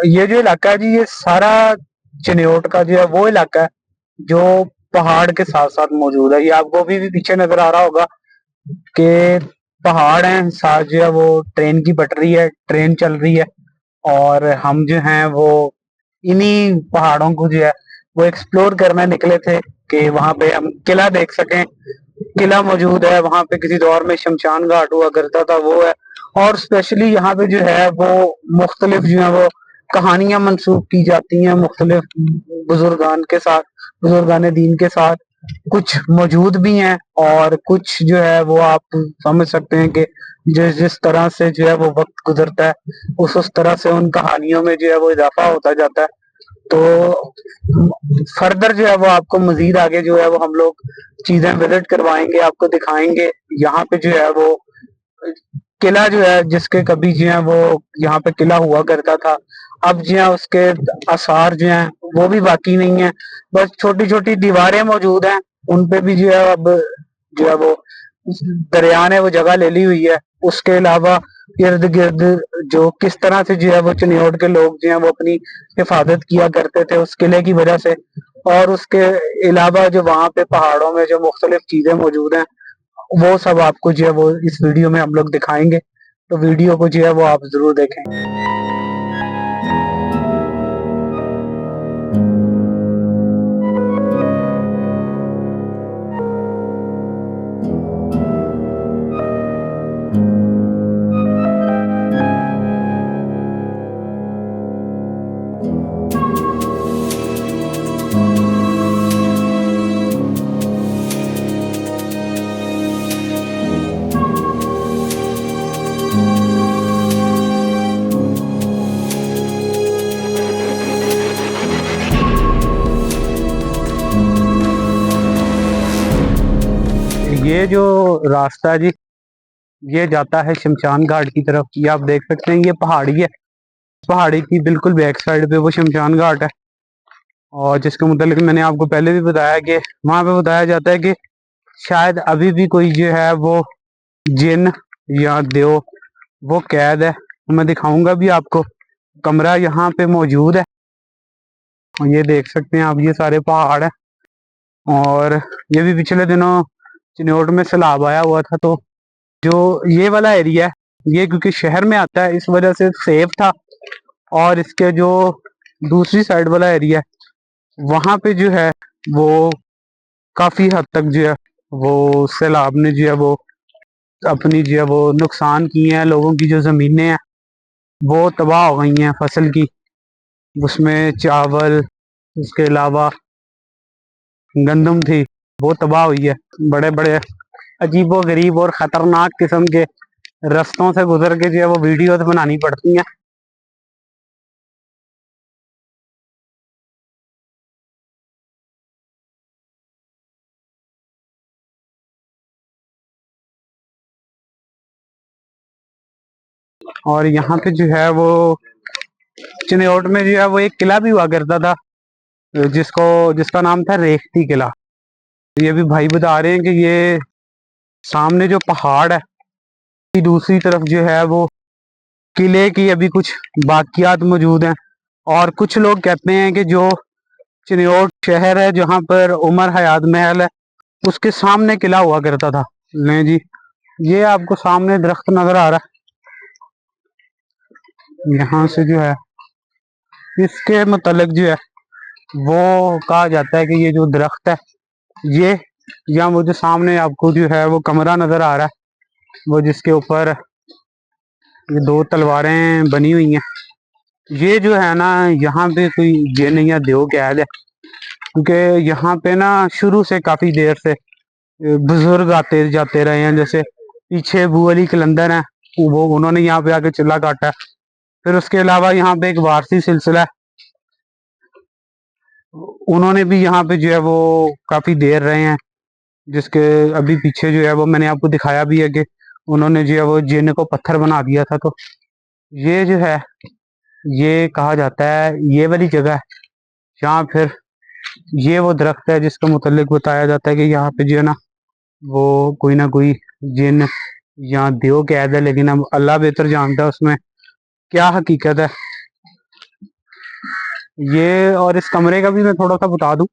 ये जो इलाका है जी, ये सारा चिन्योट का जो है वो इलाका है जो पहाड़ के साथ साथ मौजूद है। ये आपको अभी भी पीछे नजर आ रहा होगा कि पहाड़ हैं, साथ जो है वो ट्रेन की पटरी है, ट्रेन चल रही है। और हम जो हैं वो इन्हीं पहाड़ों को जो है वो एक्सप्लोर करने निकले थे कि वहां पे हम किला देख सकें। किला मौजूद है वहां पे, किसी दौर में शमशान घाट हुआ करता था वो है। और स्पेशली यहाँ पे जो है वो मुख्तलिफ जो है वो कहानियां मंसूब की जाती हैं मुख्तलिफ बुजुर्गान के साथ, बुजुर्गान दीन के साथ। कुछ मौजूद भी हैं और कुछ जो है वो आप समझ सकते हैं कि जिस जिस तरह से जो है वो वक्त गुजरता है उस तरह से उन कहानियों में जो है वो इजाफा होता जाता है। तो फर्दर जो है वो आपको मजीद आगे जो है वो हम लोग चीजें विजिट करवाएंगे, आपको दिखाएंगे। यहाँ पे जो है वो किला जो है जिसके कभी जो है वो यहाँ पे किला हुआ करता था, अब जो है उसके आसार जो हैं वो भी बाकी नहीं है। बस छोटी छोटी दीवारें मौजूद हैं, उन पे भी जो है अब जो है वो दरिया ने वो जगह ले ली हुई है। उसके अलावा इर्द गिर्द जो किस तरह से जो है वो चिन्योट के लोग जो है वो अपनी हिफाजत किया करते थे उस किले की वजह से। और उसके अलावा जो वहाँ पे पहाड़ों में जो मुख्तलिफ चीजें मौजूद हैं वो सब आपको जो है वो इस वीडियो में हम लोग दिखाएंगे। तो वीडियो को जो है वो आप जरूर देखें। ये जो रास्ता है जी, ये जाता है शमशान घाट की तरफ। ये आप देख सकते हैं, ये पहाड़ी है। पहाड़ी की बिल्कुल बैक साइड पे वो शमशान घाट है। और जिसके मुतालिक मैंने आपको पहले भी बताया कि वहां पे बताया जाता है कि शायद अभी भी कोई जो है वो जिन या देव वो कैद है। मैं दिखाऊंगा भी आपको, कमरा यहाँ पे मौजूद है। ये देख सकते हैं आप, ये सारे पहाड़ है। और ये भी पिछले दिनों चिन्योट में सैलाब आया हुआ था, तो जो ये वाला एरिया है ये क्योंकि शहर में आता है इस वजह से सेफ था। और इसके जो दूसरी साइड वाला एरिया है वहां पे जो है वो काफी हद तक जो है वो सैलाब ने जो है वो अपनी जो है वो नुकसान किए हैं। लोगों की जो जमीनें हैं वो तबाह हो गई हैं फसल की, उसमें चावल, उसके अलावा गंदम थी, वो तबाह हुई है। बड़े बड़े अजीबो गरीब और खतरनाक किस्म के रास्तों से गुजर के जो है वो वीडियोस बनानी पड़ती हैं। और यहाँ पे जो है वो चिन्योट में जो है वो एक किला भी हुआ करता था जिसका नाम था रेखती किला। ये भी भाई बता रहे हैं कि ये सामने जो पहाड़ है की दूसरी तरफ जो है वो किले की अभी कुछ बाकियात मौजूद हैं। और कुछ लोग कहते हैं कि जो चिन्योट शहर है जहाँ पर उमर हयात महल है उसके सामने किला हुआ करता था। नहीं जी, ये आपको सामने दरख्त नजर आ रहा है, यहाँ से जो है इसके मतलब जो है वो कहा जाता है कि ये जो दरख्त है ये, या वो जो सामने आपको जो है वो कमरा नजर आ रहा है वो जिसके ऊपर ये दो तलवारें बनी हुई हैं, ये जो है ना यहाँ पे कोई जिन या देव कैद है। क्योंकि यहाँ पे ना शुरू से काफी देर से बुजुर्ग आते जाते रहे हैं। जैसे पीछे बू अली कलंदर है, वो उन्होंने यहाँ पे आके चूल्हा काटा है। फिर उसके अलावा यहाँ पे एक वारसी सिलसिला है, उन्होंने भी यहाँ पे जो है वो काफी देर रहे हैं। जिसके अभी पीछे जो है वो मैंने आपको दिखाया भी है कि उन्होंने जो है वो जिन को पत्थर बना दिया था। तो ये जो है ये कहा जाता है ये वाली जगह है जहाँ फिर ये वो दरख्त है जिसके मुतालिक बताया जाता है कि यहाँ पे जो है ना वो कोई ना कोई जिन या देव कैद है। लेकिन अब अल्लाह बेहतर जानता है उसमें क्या हकीकत है। ये और इस कमरे का भी मैं थोड़ा सा बता दूं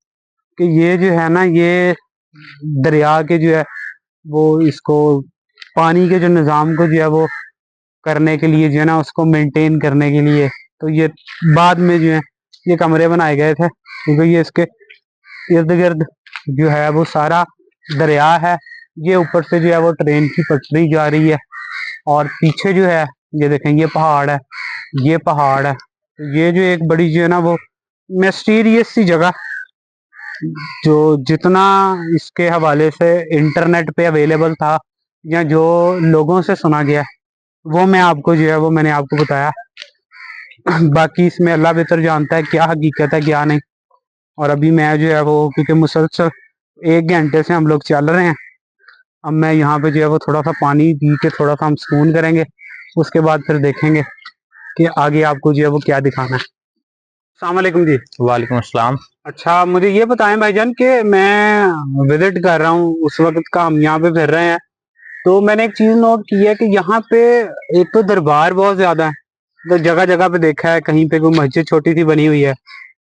कि ये जो है ना, ये दरिया के जो है वो इसको पानी के जो निज़ाम को जो है वो करने के लिए जो है ना, उसको मेंटेन करने के लिए, तो ये बाद में जो है ये कमरे बनाए गए थे, क्योंकि ये इसके इर्द गिर्द जो है वो सारा दरिया है। ये ऊपर से जो है वो ट्रेन की पटरी जा रही है, और पीछे जो है ये देखें, ये पहाड़ है, ये पहाड़ है। तो ये जो एक बड़ी जो है ना वो मिस्टीरियस सी जगह, जो जितना इसके हवाले से इंटरनेट पे अवेलेबल था या जो लोगों से सुना गया, वो मैं आपको जो है वो मैंने आपको बताया। बाकी इसमें अल्लाह बेहतर जानता है क्या हकीकत है क्या नहीं। और अभी मैं जो है वो, क्योंकि मुसलसल 1 घंटे से हम लोग चल रहे हैं, अब मैं यहाँ पे जो है वो थोड़ा सा पानी पी के थोड़ा सा हम सुकून करेंगे, उसके बाद फिर देखेंगे कि आगे आपको जो है वो क्या दिखाना है। अस्सलाम वालेकुम जी। वालेकुम अस्सलाम। अच्छा, मुझे ये बताएं भाईजान कि मैं विजिट कर रहा हूँ, उस वक्त का हम यहाँ पे फिर रहे हैं, तो मैंने एक चीज नोट की है कि यहाँ पे एक तो दरबार बहुत ज्यादा है, तो जगह जगह पे देखा है, कहीं पे कोई मस्जिद छोटी सी बनी हुई है।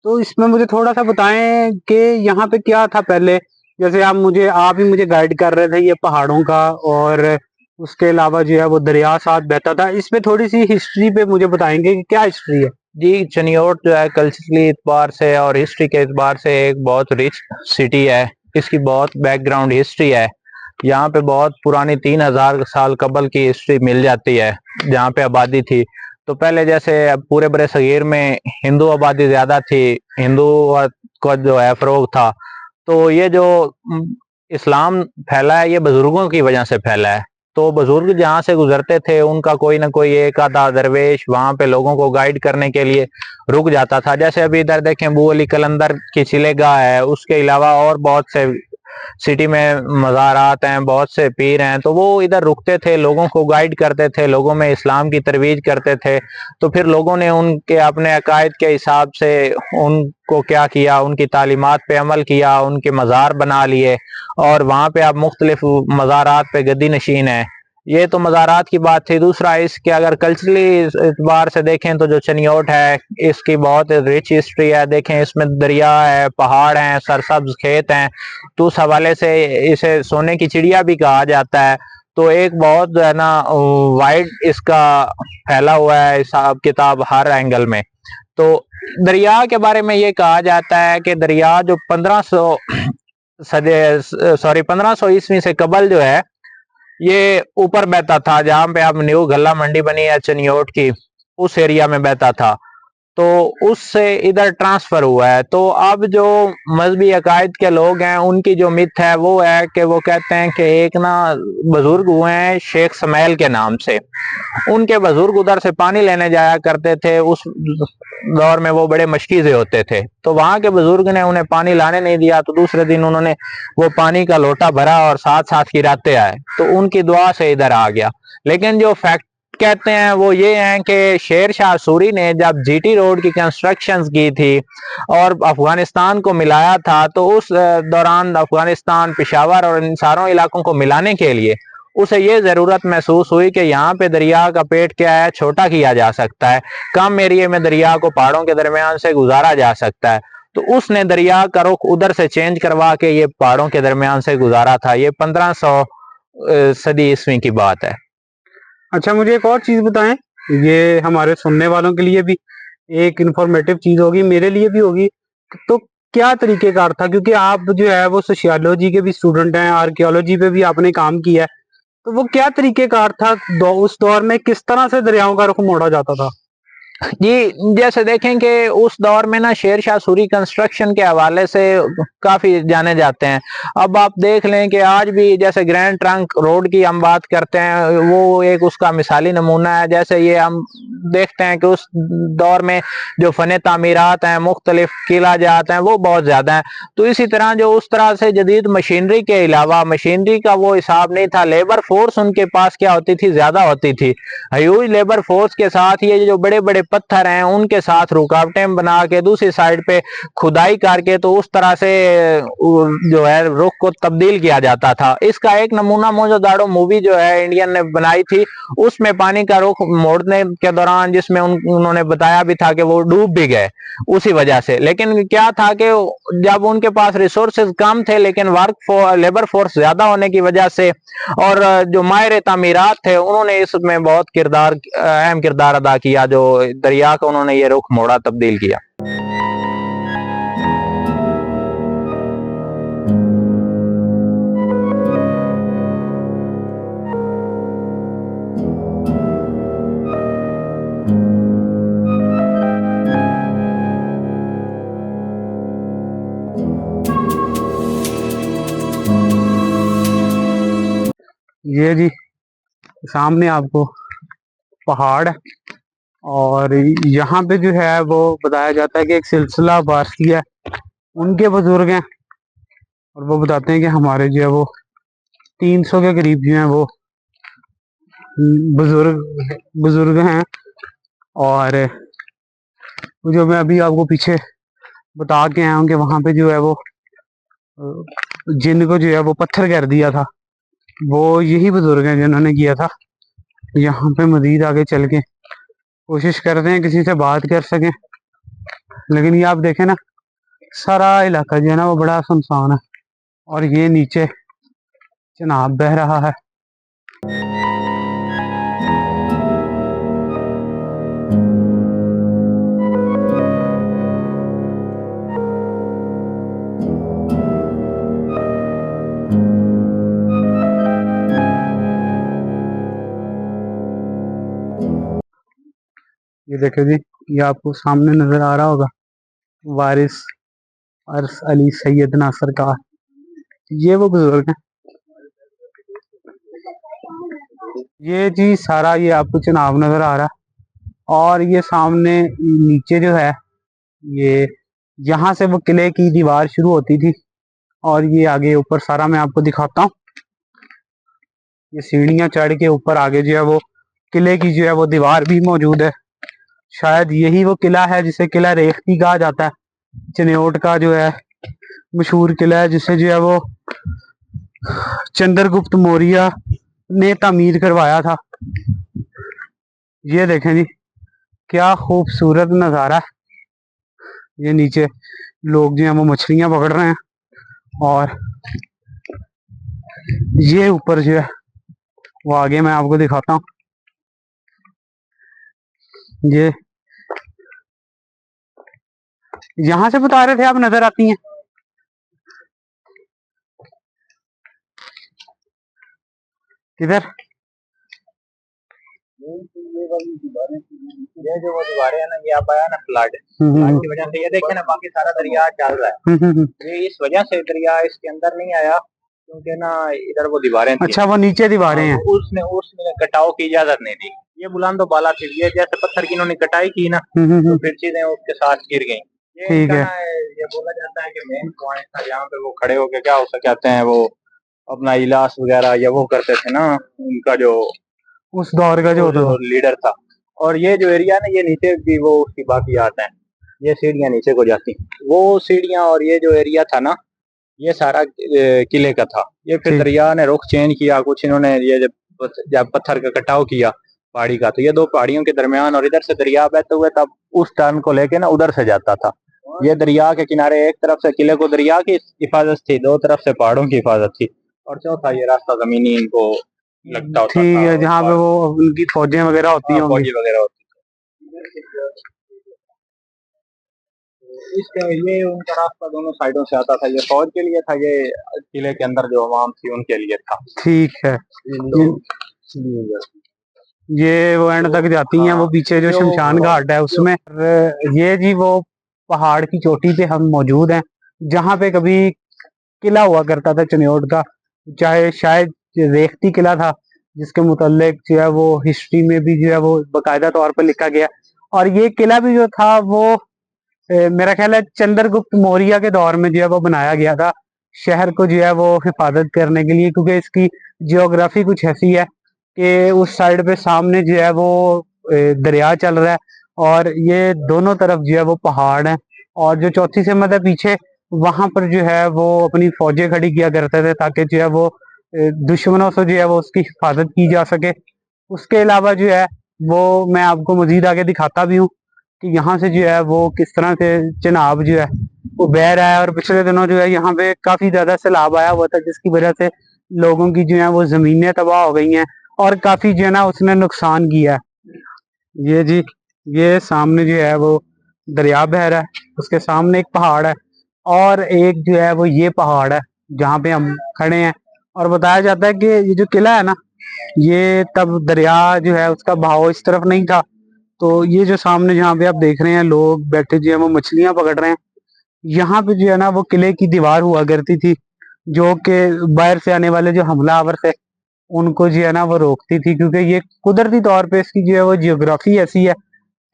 तो इसमें मुझे थोड़ा सा बताएं कि यहाँ पे क्या था पहले। जैसे आप ही मुझे गाइड कर रहे थे ये पहाड़ों का, और उसके अलावा जो है वो दरिया साथ बहता था। इसमें थोड़ी सी हिस्ट्री पे मुझे बताएंगे कि क्या हिस्ट्री है। जी, चनियोट जो है कल्चरली एतबार से और हिस्ट्री के एतबार से एक बहुत रिच सिटी है। इसकी बहुत बैकग्राउंड हिस्ट्री है। यहाँ पे बहुत पुरानी 3000 साल कबल की हिस्ट्री मिल जाती है, जहाँ पे आबादी थी। तो पहले जैसे पूरे बड़े सगीर में हिंदू आबादी ज्यादा थी, हिंदू को जो है फरोग था। तो ये जो इस्लाम फैला है, ये बुजुर्गों की वजह से फैला है। तो बुजुर्ग जहाँ से गुजरते थे, उनका कोई ना कोई एक आधा दरवेश वहां पे लोगों को गाइड करने के लिए रुक जाता था। जैसे अभी इधर देखें, बू अली कलंदर की चिलेगाह है, उसके अलावा और बहुत से सिटी में मज़ारात हैं, बहुत से पीर हैं। तो वो इधर रुकते थे, लोगों को गाइड करते थे, लोगों में इस्लाम की तरवीज करते थे। तो फिर लोगों ने उनके अपने अकायद के हिसाब से उनको क्या किया, उनकी तालीमात पे अमल किया, उनके मज़ार बना लिए। और वहाँ पे आप मुख्तलिफ मज़ारात पे गद्दी नशीन है। ये तो मज़ारात की बात थी। दूसरा, इसके अगर कल्चरली एतबार से देखें तो जो चनियोट है, इसकी बहुत रिच हिस्ट्री है। देखें, इसमें दरिया है, पहाड़ हैं, सरसब्ज खेत हैं। तो उस हवाले से इसे सोने की चिड़िया भी कहा जाता है। तो एक बहुत जो है ना वाइड इसका फैला हुआ है हिसाब किताब हर एंगल में। तो दरिया के बारे में ये कहा जाता है कि दरिया जो 1500 सदे सॉरी 1500 ईस्वी से कबल जो है, ये ऊपर बहता था। जहाँ पे अब न्यू गल्ला मंडी बनी है चनियोट की, उस एरिया में बहता था। तो उससे इधर ट्रांसफर हुआ है। तो अब जो मजहबी अकायद के लोग हैं, उनकी जो मिथ है वो है कि वो कहते हैं कि एक ना बुजुर्ग हुए हैं शेख समैल के नाम से। उनके बुजुर्ग उधर से पानी लेने जाया करते थे। उस दौर में वो बड़े मशकीजे होते थे। तो वहां के बुजुर्ग ने उन्हें पानी लाने नहीं दिया, तो दूसरे दिन उन्होंने वो पानी का लोटा भरा और साथ साथ गिराते आए। तो उनकी दुआ से इधर आ गया। लेकिन जो फैक्ट कहते हैं वो ये हैं कि शेर शाह सूरी ने जब जीटी रोड की कंस्ट्रक्शन की थी और अफगानिस्तान को मिलाया था, तो उस दौरान अफगानिस्तान, पिशावर और इन सारों इलाकों को मिलाने के लिए उसे ये जरूरत महसूस हुई कि यहाँ पे दरिया का पेट क्या है, छोटा किया जा सकता है। कम एरिया में दरिया को पहाड़ों के दरमियान से गुजारा जा सकता है। तो उसने दरिया का रुख उधर से चेंज करवा के ये पहाड़ों के दरमियान से गुजारा था। ये 1500 सदी ईस्वी की बात है। अच्छा, मुझे एक और चीज बताएं, ये हमारे सुनने वालों के लिए भी एक इंफॉर्मेटिव चीज होगी, मेरे लिए भी होगी। तो क्या तरीकेकार था, क्योंकि आप जो है वो सोशियोलॉजी के भी स्टूडेंट हैं, आर्कियोलॉजी पे भी आपने काम किया है, तो वो क्या तरीकेकार था उस दौर में, किस तरह से दरियाओं का रुख मोड़ा जाता था। जी, जैसे देखें कि उस दौर में ना शेर शाह सूरी कंस्ट्रक्शन के हवाले से काफी जाने जाते हैं। अब आप देख लें कि आज भी जैसे ग्रैंड ट्रंक रोड की हम बात करते हैं, वो एक उसका मिसाली नमूना है। जैसे ये हम देखते हैं कि उस दौर में जो फन तामीरात हैं, मुख्तलिफ किला जात हैं, वो बहुत ज्यादा हैं। तो इसी तरह जो उस तरह से जदीद मशीनरी के अलावा, मशीनरी का वो हिसाब नहीं था। लेबर फोर्स उनके पास क्या होती थी, ज्यादा होती थी। ह्यूज लेबर फोर्स के साथ ये जो बड़े बड़े पत्थर हैं उनके साथ रुकावटें बना के दूसरी साइड पे खुदाई करके तो उस तरह से जो है रुख को तब्दील किया जाता था। इसका एक नमूना मोजोदाड़ो मूवी जो है इंडियन ने बनाई थी, उसमें पानी का रुख मोड़ने के दौरान जिसमें उन्होंने बताया भी था कि वो डूब भी गए उसी वजह से। लेकिन क्या था कि जब उनके पास रिसोर्सेज कम थे लेकिन लेबर फोर्स ज्यादा होने की वजह से और जो माहिर तामीरात थे उन्होंने इसमें बहुत अहम किरदार अदा किया, जो दरिया को उन्होंने ये रुख मोड़ा, तब्दील किया। ये जी सामने आपको पहाड़ है और यहाँ पे जो है वो बताया जाता है कि एक सिलसिला वारसी है, उनके बुजुर्ग हैं और वो बताते हैं कि हमारे जो है वो 300 के करीब जो है वो बुजुर्ग हैं। और जो मैं अभी आपको पीछे बता के आया हूँ कि वहाँ पे जो है वो जिनको जो है वो पत्थर कर दिया था, वो यही बुजुर्ग हैं जिन्होंने किया था। यहाँ पे मजीद आगे चल के कोशिश करते हैं किसी से बात कर सकें, लेकिन ये आप देखें ना सारा इलाका जो है ना वो बड़ा सुनसान है और ये नीचे चनाब बह रहा है। ये देखे जी, ये आपको सामने नजर आ रहा होगा वारिस अरस अली सैयदना सरकार, ये वो बुजुर्ग हैं। ये जी सारा ये आपको चनाब नजर आ रहा है और ये सामने नीचे जो है ये यहाँ से वो किले की दीवार शुरू होती थी और ये आगे ऊपर सारा मैं आपको दिखाता हूँ। ये सीढ़ियाँ चढ़ के ऊपर आगे जो है वो किले की जो है वो दीवार भी मौजूद है। शायद यही वो किला है जिसे किला रेख्ती कहा जाता है, चिन्योट का जो है मशहूर किला है जिसे जो है वो चंद्रगुप्त मौर्य ने तामीर करवाया था। ये देखें जी क्या खूबसूरत नज़ारा है। ये नीचे लोग जो है वो मछलियां पकड़ रहे हैं और ये ऊपर जो है वो आगे मैं आपको दिखाता हूँ। ये यहाँ से बता रहे थे आप नजर आती हैं। किधर? ये जो वो दीवारें है ना, ये आप आया ना फ्लड की वजह से, ये देखे ना बाकी सारा दरिया चल रहा है। ये इस वजह से दरिया इसके अंदर नहीं आया क्योंकि ना इधर वो दीवारें थी। अच्छा, वो नीचे दीवारें हैं। उसने कटाव की इजाजत नहीं दी। ये बुलंद बाला थी, ये जैसे पत्थर की इन्होंने कटाई की ना तो फिर चीजें उसके साथ गिर गई। ठीक है। ये बोला जाता है कि मेन पॉइंट था जहाँ पे वो खड़े होके क्या हो कहते हैं वो अपना इलाज वगैरह या वो करते थे ना, उनका जो उस दौर का जो लीडर था। और ये जो एरिया ना ये नीचे भी वो उसकी बाकियात हैं, ये सीढ़ियाँ नीचे को जाती, वो सीढ़ियाँ और ये जो एरिया था ना ये सारा किले का था। ये फिर दरिया ने रुख चेंज किया कुछ, इन्होंने ये जब पत्थर का कटाव किया पहाड़ी का, तो ये दो पहाड़ियों के दरमियान और इधर से दरिया बहते हुए तब उस टर्न को लेके ना उधर से जाता था। ये दरिया के किनारे एक तरफ से किले को दरिया की हिफाजत थी, दो तरफ से पहाड़ों की हिफाजत थी और चौथा ये रास्ता जमीनी इनको लगता होता। ठीक है, जहाँ पे वो उनकी फौजें वगैरह होती हैं, फौजी वगैरह होती इसके ये उनका रास्ता दोनों साइडों से आता था। ये फौज के लिए था, ये किले के अंदर जो आवाम थी उनके लिए था। ठीक है। ये वो एंड तक जाती हैं, वो पीछे जो शमशान घाट है उसमें। ये जी वो पहाड़ की चोटी पे हम मौजूद हैं जहाँ पे कभी किला हुआ करता था चिन्योट का, चाहे शायद रेख्ती किला था जिसके मुतालिक जो है वो हिस्ट्री में भी जो है वो बाकायदा तौर पर लिखा गया। और ये किला भी जो था वो मेरा ख्याल है चंद्रगुप्त मौर्य के दौर में जो है वो बनाया गया था शहर को जो है वो हिफाजत करने के लिए, क्योंकि इसकी जियोग्राफी कुछ ऐसी है कि उस साइड पे सामने जो है वो दरिया चल रहा है और ये दोनों तरफ जो है वो पहाड़ है। और जो चौथी सिमत है पीछे, वहां पर जो है वो अपनी फौजें खड़ी किया करते थे ताकि जो है वो दुश्मनों से जो है वो उसकी हिफाजत की जा सके। उसके अलावा जो है वो मैं आपको मजीद आगे दिखाता भी हूँ कि यहाँ से जो है वो किस तरह से चिनाब जो है वो बह रहा है। और पिछले दिनों जो है यहाँ पे काफी ज्यादा सैलाब आया हुआ था, जिसकी वजह से लोगों की जो है वो जमीनें तबाह हो गई हैं और काफी जो है ना उसने नुकसान किया है। ये जी, ये सामने जो है वो दरिया बह रहा है, उसके सामने एक पहाड़ है और एक जो है वो ये पहाड़ है जहाँ पे हम खड़े हैं। और बताया जाता है कि ये जो किला है ना, ये तब दरिया जो है उसका बहाव इस तरफ नहीं था। तो ये जो सामने जहाँ पे आप देख रहे हैं लोग बैठे जो है वो मछलियां पकड़ रहे हैं, यहाँ पे जो है ना वो किले की दीवार हुआ करती थी, जो कि बाहर से आने वाले जो हमलावर थे उनको जो है ना वो रोकती थी। क्योंकि ये कुदरती तौर पे इसकी जो है वो जियोग्राफी ऐसी है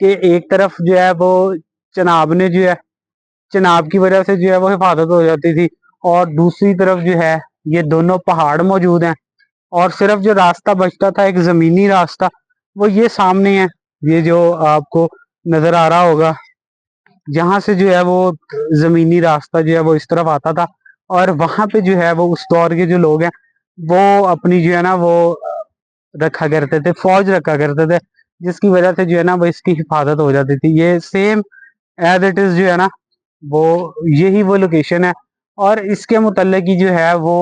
कि एक तरफ जो है वो चनाब ने जो है चनाब की वजह से जो है वो हिफाजत हो जाती थी, और दूसरी तरफ जो है ये दोनों पहाड़ मौजूद हैं। और सिर्फ जो रास्ता बचता था एक जमीनी रास्ता, वो ये सामने है, ये जो आपको नजर आ रहा होगा, यहाँ से जो है वो जमीनी रास्ता जो है वो इस तरफ आता था। और वहां पे जो है वो उस दौर के जो लोग हैं वो अपनी जो है ना वो रखा करते थे, फौज रखा करते थे, जिसकी वजह से जो है ना वो इसकी हिफाजत हो जाती थी। ये सेम एज इट इज जो है ना वो यही वो लोकेशन है। और इसके मुतल्लिक ही जो है वो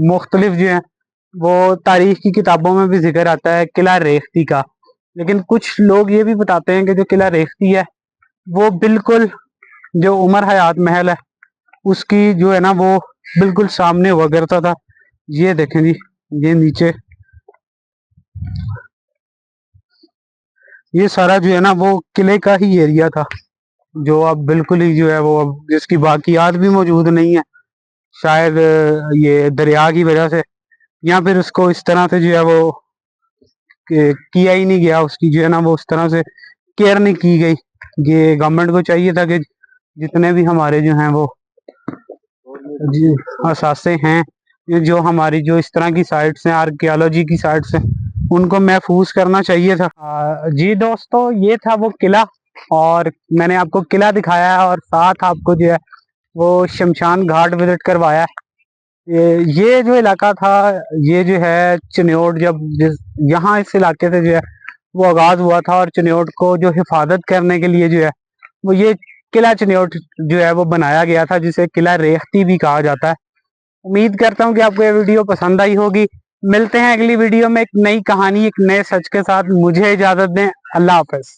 मुख्तलिफ जो है वो तारीख की किताबों में भी जिक्र आता है किला रेख्ती का। लेकिन कुछ लोग ये भी बताते हैं कि जो किला रेख्ती है वो बिल्कुल जो उमर हयात महल है उसकी जो है ना वो बिल्कुल सामने हुआ करता था। ये देखें जी, ये नीचे ये सारा जो है ना वो किले का ही एरिया था, जो अब बिल्कुल ही जो है वो अब जिसकी बाकियात भी मौजूद नहीं है, शायद ये दरिया की वजह से, या फिर उसको इस तरह से जो है वो किया ही नहीं गया, उसकी जो है ना वो उस तरह से केयर नहीं की गई। ये गवर्नमेंट को चाहिए था कि जितने भी हमारे जो हैं वो जी असासे हैं, ये जो हमारी जो इस तरह की साइट्स हैं, आर्कियोलॉजी की साइट्स हैं, उनको महफूज करना चाहिए था। जी दोस्तों, ये था वो किला, और मैंने आपको किला दिखाया है और साथ आपको जो है वो शमशान घाट विजिट करवाया है। ये जो इलाका था, ये जो है चिन्योट, जब यहाँ इस इलाके से जो है वो आगाज हुआ था, और चिन्योट को जो हिफाजत करने के लिए जो है वो ये किला चिन्योट जो है वो बनाया गया था, जिसे किला रेख्ती भी कहा जाता है। उम्मीद करता हूँ कि आपको ये वीडियो पसंद आई होगी। मिलते हैं अगली वीडियो में एक नई कहानी, एक नए सच के साथ। मुझे इजाजत दें। अल्लाह हाफिज।